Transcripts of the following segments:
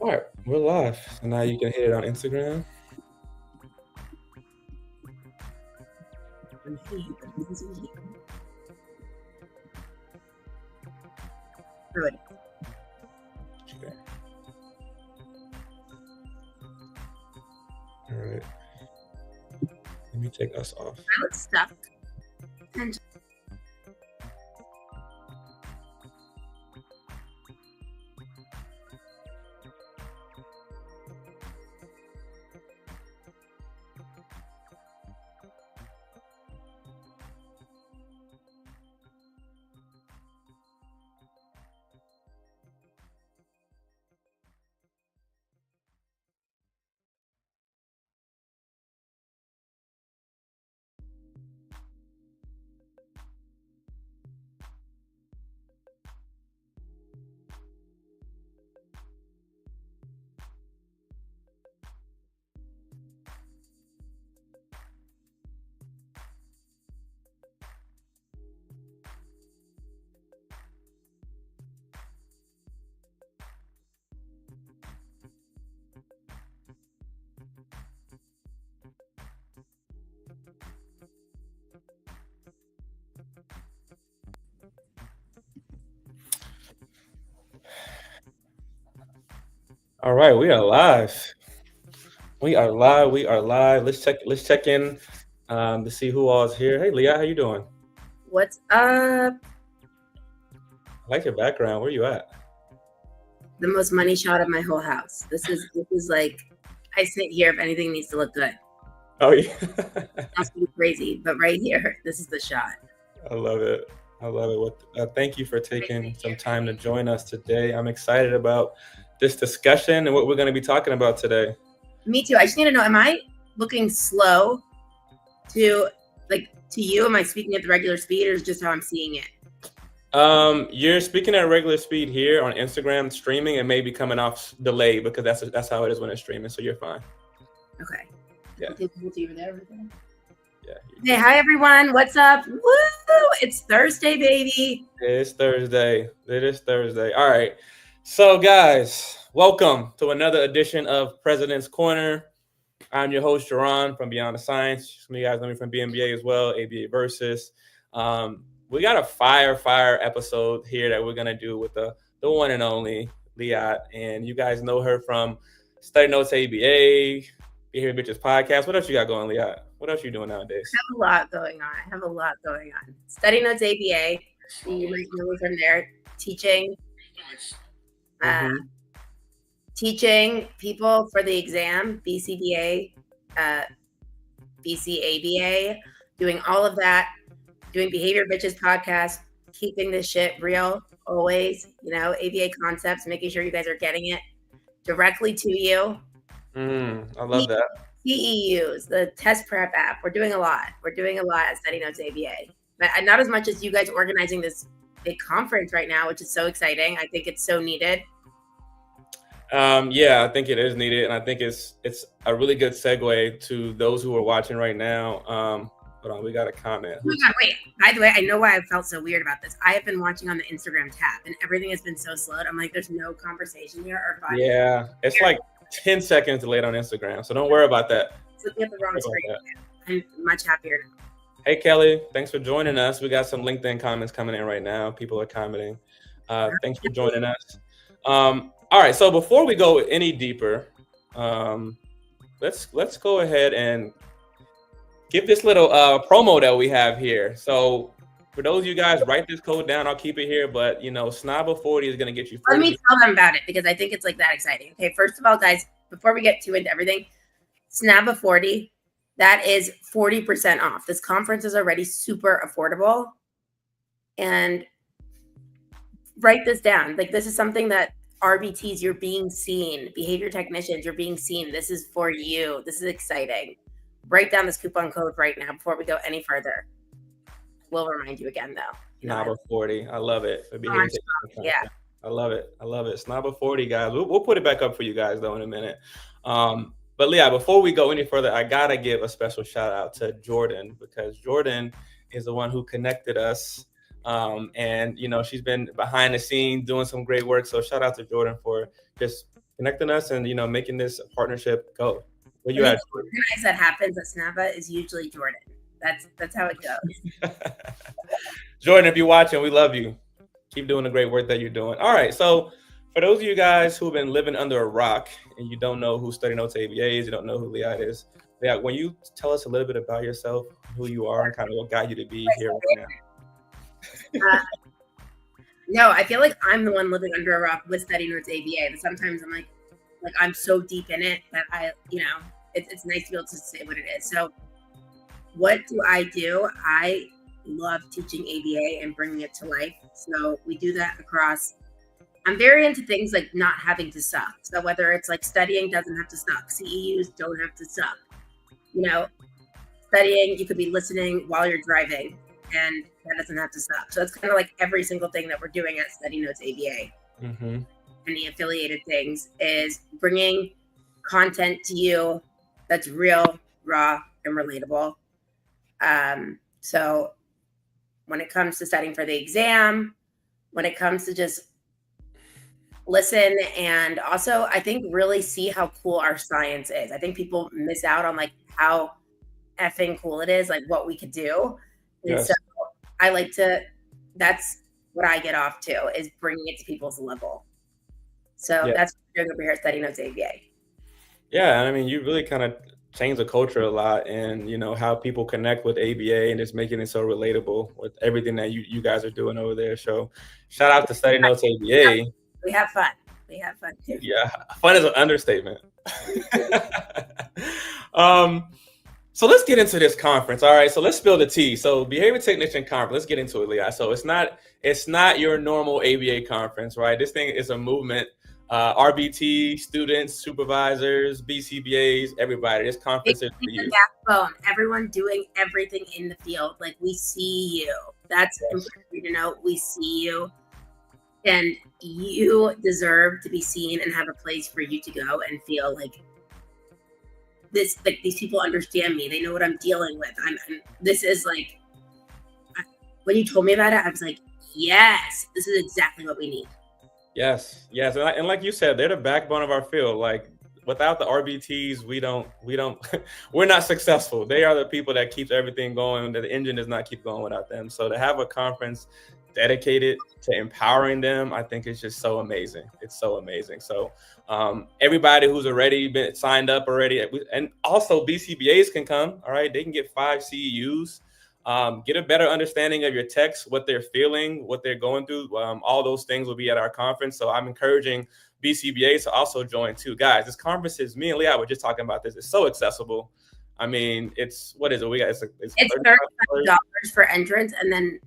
All right, we're live. So now you can hit it on Instagram. Good. Okay. All right. Let me take us off. I look stuck. And All right, we are live. We are live. We are live. Let's check in to see who all is here. Hey, Liat, how you doing? what's up? I like your background. Where you at? The most money shot of my whole house. This is like, I sit here if anything needs to look good. Oh yeah. That's crazy, but right here, this is the shot. I love it. I love it. Thank you for taking some time to join us today. I'm excited about this discussion and what we're going to be talking about today. Me too. I just need to know, am I looking slow to you? Am I speaking at the regular speed, or is just how I'm seeing it? You're speaking at regular speed here on Instagram streaming. It may be coming off delay because that's how it is when it's streaming. So you're fine. Okay. Yeah. Hey, hi everyone. What's up? Woo! It's Thursday, baby. It's Thursday. It is Thursday. All right. So guys, welcome to another edition of President's Corner. I'm your host, Jeron from Beyond the Science. Some of you guys know me from BCBA as well, ABA Versus. We got a fire episode here that we're going to do with the one and only Liat. And you guys know her from Study Notes ABA, Be Here Bitches podcast. What else you got going, Liat? What else you doing nowadays? I have a lot going on. Study Notes ABA. You might know me from there. Teaching. Teaching people for the exam, BCBA, BCABA, doing all of that, doing Behavior Bitches podcast, keeping this shit real always, ABA concepts, making sure you guys are getting it directly to you. I love that. TEUs, the test prep app. We're doing a lot. At Study Notes ABA, but not as much as you guys organizing this big conference right now, which is so exciting. I think it's so needed. Yeah, I think it is needed, and I think it's a really good segue to those who are watching right now. Hold on, we got a comment. Oh my God, wait. By the way, I know why I felt so weird about this. I have been watching on the Instagram tab, and everything has been so slowed. I'm like, there's no conversation here or vibe. Yeah, it's like 10 seconds delayed on Instagram, so don't worry about that. It's looking at the wrong screen. I'm much happier now. Hey, Kelly, thanks for joining us. We got some LinkedIn comments coming in right now. People are commenting. Thanks for joining us. All right, so before we go any deeper, let's go ahead and give this little promo that we have here. So for those of you guys, write this code down. I'll keep it here, but SNABA40 is going to get you 40%. Let me tell them about it because I think it's like that exciting. Okay, first of all, guys, before we get too into everything, SNABA40, that is 40% off. This conference is already super affordable. And write this down. Like, this is something that RBTs, you're being seen. Behavior technicians, you're being seen. This is for you. This is exciting. Write down this coupon code right now before we go any further. We'll remind you again, though. SNABA40. I love it. Yeah. I love it. SNABA40, guys. We'll put it back up for you guys, though, in a minute. But, Leah, before we go any further, I got to give a special shout out to Jordan, because Jordan is the one who connected us. And she's been behind the scenes doing some great work. So shout out to Jordan for just connecting us and, making this partnership go. Where I you mean, at? the organized that happens at Snappa is usually Jordan. That's how it goes. Jordan, if you're watching, we love you. Keep doing the great work that you're doing. All right. So for those of you guys who've been living under a rock and you don't know who Study Notes ABAs, you don't know who Liat is, Liat, when you tell us a little bit about yourself, who you are, and kind of what got you to be here right now. No, I feel like I'm the one living under a rock with Study Notes ABA. But sometimes I'm like I'm so deep in it that it's nice to be able to say what it is. So what do? I love teaching ABA and bringing it to life. So we do that across. I'm very into things like not having to suck. So whether it's like studying doesn't have to suck, CEUs don't have to suck. Studying, you could be listening while you're driving, and that doesn't have to suck. So it's kind of like every single thing that we're doing at Study Notes ABA. Mm-hmm. And the affiliated things is bringing content to you that's real, raw, and relatable. So when it comes to studying for the exam, when it comes to just listen, and also I think really see how cool our science is. I think people miss out on how effing cool it is, what we could do. And Yes. So I like to, that's what I get off to, is bringing it to people's level. So that's what we're doing over here at Study Notes ABA. Yeah, I mean, you really kind of changed the culture a lot, and how people connect with ABA, and just making it so relatable with everything that you guys are doing over there. So, shout out to Study Notes ABA. We have fun. We have fun too. Yeah, fun is an understatement. So let's get into this conference. All right, so let's spill the tea. So Behavior Technician Conference, let's get into it, Leah. So it's not your normal ABA conference, right? This thing is a movement. RBT, students, supervisors, BCBAs, everybody. This conference is for you. Backbone. Everyone doing everything in the field. We see you. That's important to know. We see you. And you deserve to be seen and have a place for you to go and feel this, these people understand me. They know what I'm dealing with. This is when you told me about it, I was like, yes, this is exactly what we need. Yes. And like you said, they're the backbone of our field. Without the RBTs, we're not successful. They are the people that keeps everything going. The engine does not keep going without them. So to have a conference dedicated to empowering them, I think it's just so amazing. It's so amazing. So everybody who's already been signed up already, and also BCBAs can come. All right, they can get 5 CEUs. Get a better understanding of your techs, what they're feeling, what they're going through. All those things will be at our conference. So I'm encouraging BCBAs to also join too. Guys, this conference is, me and Liat were just talking about this. It's so accessible. I mean, what is it? It's $35 for entrance and then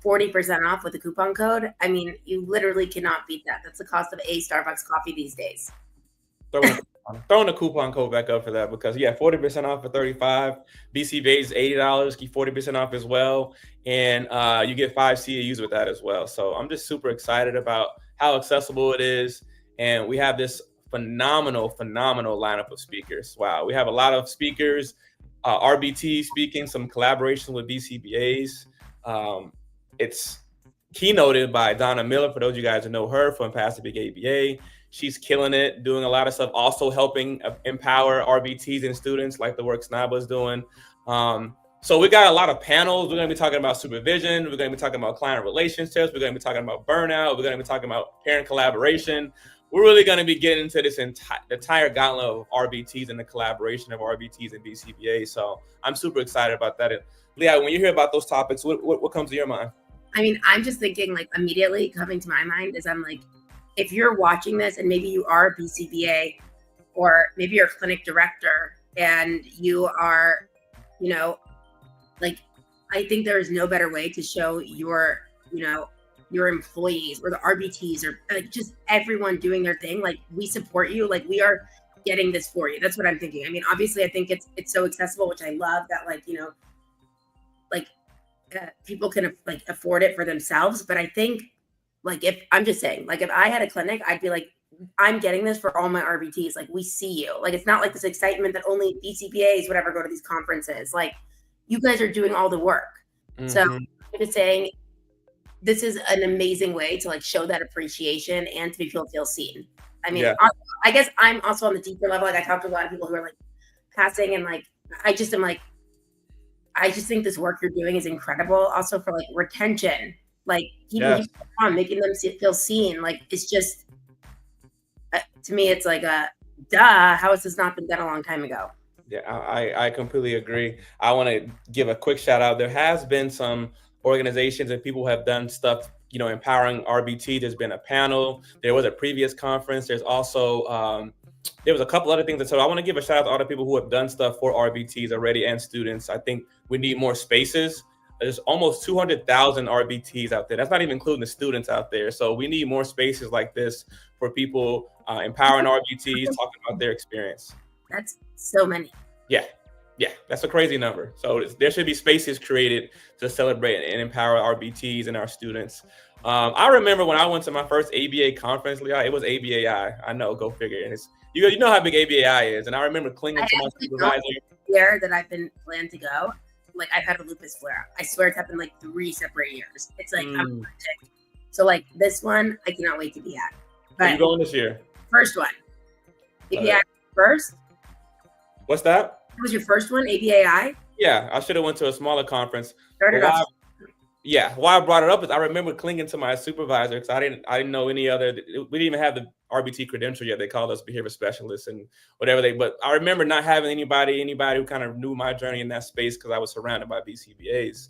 40% off with a coupon code. I mean, you literally cannot beat that. That's the cost of a Starbucks coffee these days. Throwing the coupon code back up for that, because 40% off for $35. BCBA is $80, keep 40% off as well, and you get 5 CEUs with that as well. So I'm just super excited about how accessible it is, and we have this phenomenal lineup of speakers. Wow, we have a lot of speakers, RBT speaking, some collaboration with BCBAs. It's keynoted by Donna Miller, for those of you guys who know her from Past the Big ABA. She's killing it, doing a lot of stuff, also helping empower RBTs and students, like the work Snaba is doing. So we got a lot of panels. We're going to be talking about supervision. We're going to be talking about client relationships. We're going to be talking about burnout. We're going to be talking about parent collaboration. We're really going to be getting into this entire gauntlet of RBTs and the collaboration of RBTs and BCBA. So I'm super excited about that. And Leah, when you hear about those topics, what comes to your mind? I mean, I'm just thinking, immediately coming to my mind is if you're watching this and maybe you are a BCBA, or maybe you're a clinic director and you are, I think there is no better way to show your employees or the RBTs or just everyone doing their thing. We support you. We are getting this for you. That's what I'm thinking. I mean, obviously I think it's so accessible, which I love that, people can afford it for themselves. But I think if I'm just saying, if I had a clinic, I'd be I'm getting this for all my RBTs. We see you. It's not this excitement that only BCBAs would ever go to these conferences. You guys are doing all the work. Mm-hmm. So I'm just saying, this is an amazing way to show that appreciation and to make people feel seen. I mean, Yeah. I guess I'm also on the deeper level. Like I talked to a lot of people who are like passing, and like I just am like, I just think this work you're doing is incredible. Also for like retention, like keeping Yes. people on, making them feel seen. Like it's just to me, it's like a duh. How has this not been done a long time ago? Yeah, I completely agree. I want to give a quick shout out. There has been some organizations and people who have done stuff, empowering RBT. There's been a panel. There was a previous conference. There's also there was a couple other things. So I want to give a shout out to all the people who have done stuff for RBTs already and students. I think we need more spaces. There's almost 200,000 RBTs out there. That's not even including the students out there. So we need more spaces like this for people empowering RBTs, talking about their experience. That's so many. Yeah, that's a crazy number. So there should be spaces created to celebrate and empower our BTs and our students. I remember when I went to my first ABA conference, Liat, it was ABAI. I know, go figure. And it's you know how big ABAI is. And I remember clinging to my supervisor. Year that I've been planned to go, like I've had a lupus flare. I swear it's happened like 3 separate years. It's like I'm sick. So like this one, I cannot wait to be at. But are you going this year? First one. ABAI first. What's that? It was your first one, ABAI? Yeah, I should have went to a smaller conference. Started off. Yeah, why I brought it up is I remember clinging to my supervisor because I didn't know any other. We didn't even have the RBT credential yet. They called us behavior specialists and whatever but I remember not having anybody who kind of knew my journey in that space because I was surrounded by BCBAs.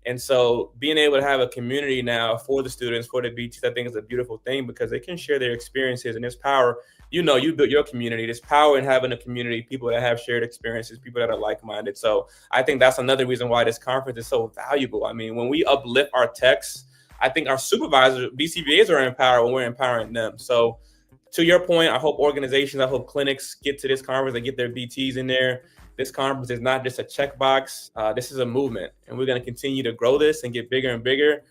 And so being able to have a community now for the students, for the BTs, I think is a beautiful thing because they can share their experiences, and there's power. You built your community. There's power in having a community, people that have shared experiences, people that are like-minded. So I think that's another reason why this conference is so valuable. I mean, when we uplift our techs, I think our supervisors, BCBAs, are empowered when we're empowering them. So to your point, I hope organizations, I hope clinics get to this conference and get their BTs in there. This conference is not just a checkbox. This is a movement, and we're going to continue to grow this and get bigger and bigger.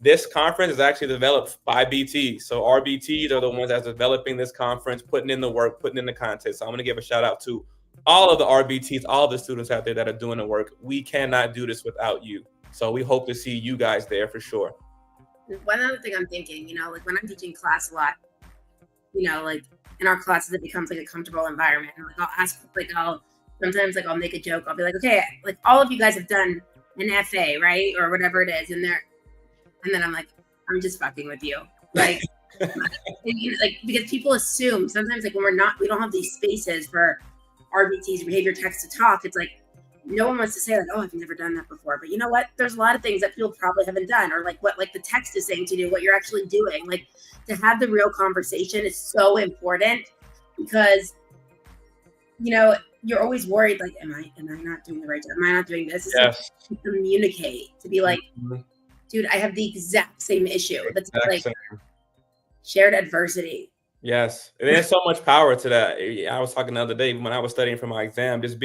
This conference is actually developed by BTs. So RBTs are the ones that's developing this conference, putting in the work, putting in the content. So I'm going to give a shout out to all of the RBTs, all of the students out there that are doing the work. We cannot do this without you. So we hope to see you guys there for sure. One other thing I'm thinking, like when I'm teaching class a lot, like in our classes, it becomes like a comfortable environment. And like I'll ask, sometimes I'll make a joke. I'll be like, okay, like all of you guys have done an FA, right? Or whatever it is. And then I'm like, I'm just fucking with you. Like, because people assume sometimes like when we don't have these spaces for RBTs, behavior techs to talk. It's like, no one wants to say like, oh, I've never done that before. But you know what? There's a lot of things that people probably haven't done, or like what like the text is saying to do, what you're actually doing. Like to have the real conversation is so important because, you're always worried, like, am I not doing the right job? Am I not doing this? It's yes. like to communicate, to be like, dude, I have the exact same issue. That's like shared adversity. Yes, and there's so much power to that. I was talking the other day when I was studying for my exam, just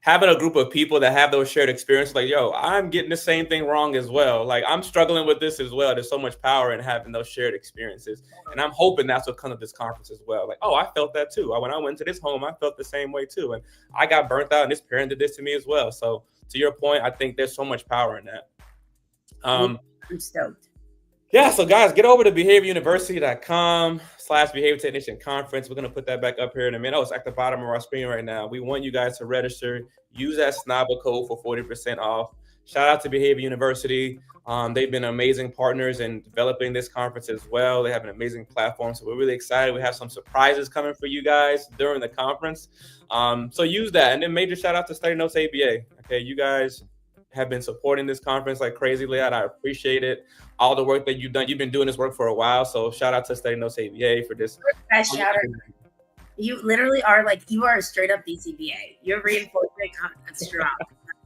having a group of people that have those shared experiences. Like, yo, I'm getting the same thing wrong as well. Like, I'm struggling with this as well. There's so much power in having those shared experiences, and I'm hoping that's what comes of this conference as well. Like, oh, I felt that too. When I went to this home, I felt the same way too, and I got burnt out, and this parent did this to me as well. So, to your point, I think there's so much power in that. I'm stoked. Yeah, so guys, get over to behavioruniversity.com/behavior technician conference. We're going to put that back up here in a minute. Oh, it's at the bottom of our screen right now. We want you guys to register. Use that SNABA code for 40% off. Shout out to Behavior University. They've been amazing partners in developing this conference as well. They have an amazing platform. So we're really excited. We have some surprises coming for you guys during the conference. So use that. And then major shout out to Study Notes ABA. Okay, you guys have been supporting this conference like crazy, Liat. I appreciate it. All the work that you've done. You've been doing this work for a while. So shout out to Study Notes ABA for this. Best shout out. You literally are you are a straight up BCBA. Your reinforcement is strong.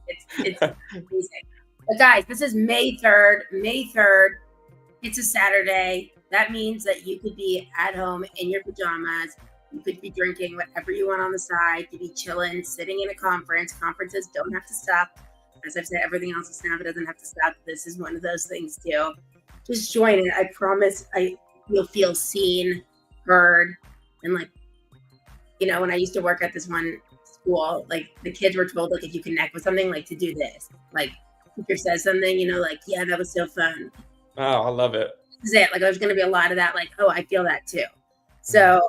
It's amazing. But guys, this is May 3rd. May 3rd. It's a Saturday. That means that you could be at home in your pajamas. You could be drinking whatever you want on the side. You could be chilling, sitting in a conference. Conferences don't have to stop. As I've said, everything else is now, it doesn't have to stop. This is one of those things too. Just join it. I promise you'll feel seen, heard. And when I used to work at this one school, like the kids were told, like, if you connect with something, like to do this. Like teacher says something, yeah, that was so fun. Oh, I love it. This is it. Like there's going to be a lot of that. Like, oh, I feel that too. So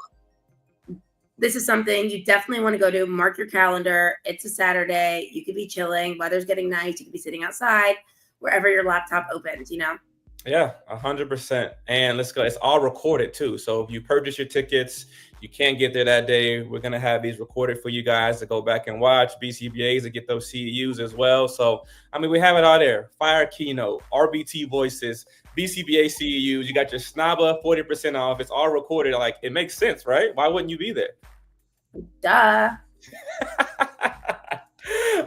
This is something you definitely want to go to. Mark your calendar. It's a Saturday. You could be chilling. Weather's getting nice. You could be sitting outside, wherever your laptop opens, you know? Yeah, 100%. And let's go. It's all recorded too. So if you purchase your tickets, you can't get there that day. We're gonna have these recorded for you guys to go back and watch. BCBAs to get those CEUs as well. So I mean, we have it all there. Fire keynote, RBT voices, BCBA CEUs. You got your SNABA 40% off. It's all recorded. Like it makes sense, right? Why wouldn't you be there? Duh.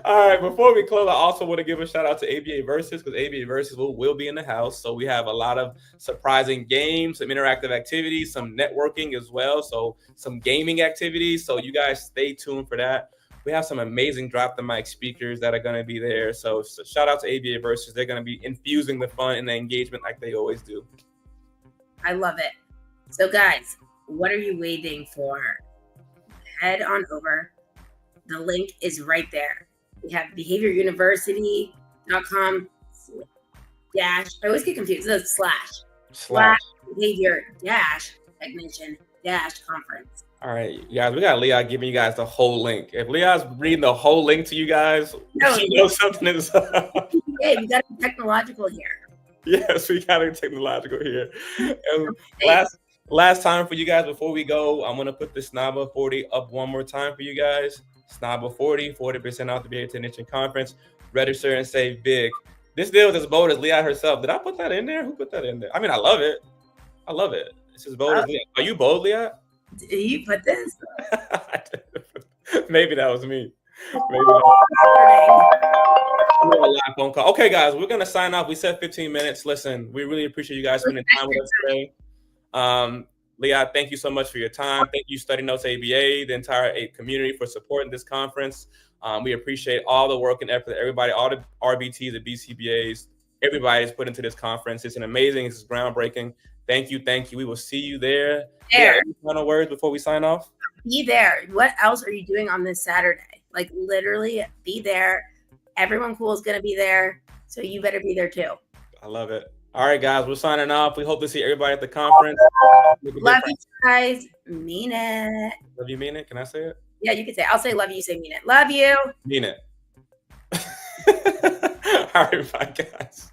All right, before we close, I also want to give a shout out to ABA Versus because ABA Versus will be in the house. So we have a lot of surprising games, some interactive activities, some networking as well. So some gaming activities. So you guys stay tuned for that. We have some amazing drop the mic speakers that are going to be there. So shout out to ABA Versus. They're going to be infusing the fun and the engagement like they always do. I love it. So guys, what are you waiting for? Head on over. The link is right there. We have behavioruniversity.com dash. I always get confused. It's slash behavior dash technician dash conference. All right, you guys, we got Liat giving you guys the whole link. If Liat's reading the whole link to you guys, you know something is up. Hey, we got to be technological here. Yes, we got to be technological here. And last time for you guys before we go, I'm going to put the SNABA 40 up one more time for you guys. SNABA 40% off the BA Technician Conference. Register and save big. This deal is as bold as Liat herself. Did I put that in there? Who put that in there? I mean, I love it. I love it. It's as bold as Liat. Are you bold, Liat? Did you put this? Maybe that was me. Maybe phone call. Okay, guys, we're gonna sign off. We said 15 minutes. Listen, we really appreciate you guys spending time with us today. Liat, thank you so much for your time. Thank you, Study Notes ABA, the entire community for supporting this conference. We appreciate all the work and effort that everybody, all the RBTs, the BCBAs, everybody's put into this conference. It's it's groundbreaking. Thank you. We will see you there. Any final words before we sign off? Be there. What else are you doing on this Saturday? Like literally be there. Everyone cool is going to be there. So you better be there too. I love it. All right, guys, we're signing off. We hope to see everybody at the conference. Love you guys. Mean it. Love you, mean it? Can I say it? Yeah, you can say it. I'll say love you, say mean it. Love you. Mean it. All right, bye, guys.